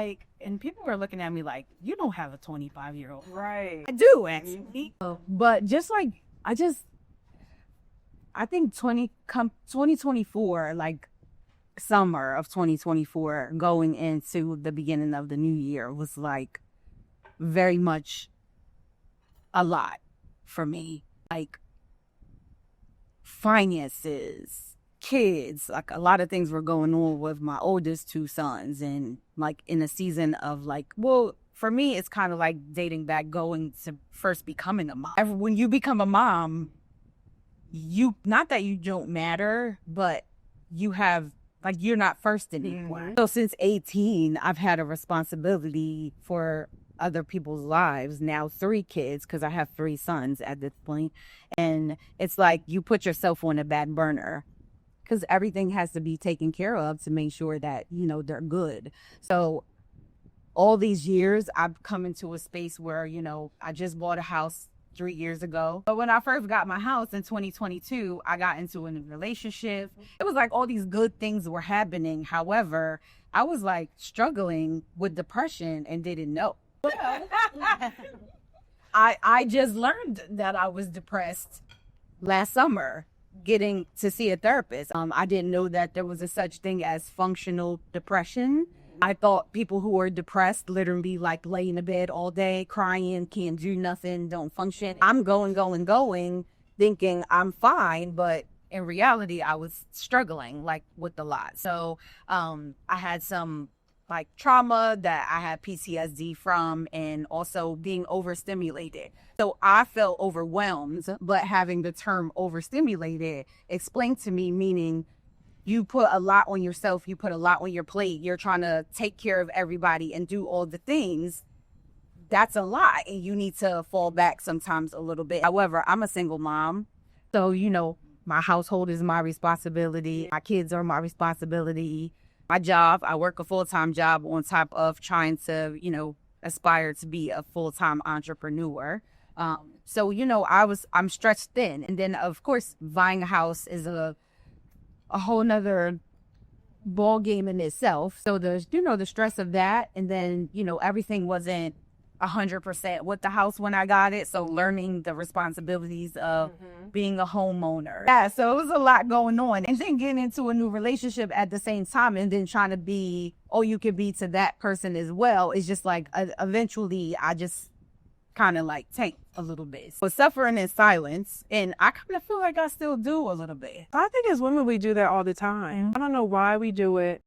like, and people were looking at me like, you don't have a 25-year-old. Right. I do, actually. But just like, I think 2024, like summer of 2024, going into the beginning of the new year was like very much a lot for me. Like finances, kids, like a lot of things were going on with my oldest two sons, and like in a season of like, well, for me, it's kind of like dating back, going to first becoming a mom. When you become a mom, you, not that you don't matter, but you have, like, you're not first anymore. So since 18, I've had a responsibility for other people's lives. Now 3 kids, because I have 3 sons at this point. And it's like you put yourself on a back burner because everything has to be taken care of to make sure that, you know, they're good. So all these years, I've come into a space where, you know, I just bought a house 3 years ago. But when I first got my house in 2022, I got into a new relationship. It was like all these good things were happening. However, I was like struggling with depression and didn't know. I just learned that I was depressed last summer, getting to see a therapist. I didn't know that there was a such thing as functional depression. I thought people who were depressed literally like lay in the bed all day, crying, can't do nothing, don't function. I'm going, thinking I'm fine, but in reality, I was struggling like with a lot. So I had some like trauma that I had PTSD from, and also being overstimulated. So I felt overwhelmed, but having the term overstimulated explained to me, meaning you put a lot on yourself, you put a lot on your plate, you're trying to take care of everybody and do all the things. That's a lot, and you need to fall back sometimes a little bit. However, I'm a single mom, so, you know, my household is my responsibility. My kids are my responsibility. My job, I work a full-time job on top of trying to, you know, aspire to be a full-time entrepreneur. So, you know, I'm stretched thin. And then, of course, buying a house is a whole nother ball game in itself. So there's, you know, the stress of that. And then, you know, everything wasn't 100% with the house when I got it. So learning the responsibilities of being a homeowner. Yeah, so it was a lot going on. And then getting into a new relationship at the same time, and then trying to be all you could be to that person as well. It's just like, eventually I just kind of like tank a little bit. But suffering in silence, and I kind of feel like I still do a little bit. I think as women, we do that all the time. I don't know why we do it.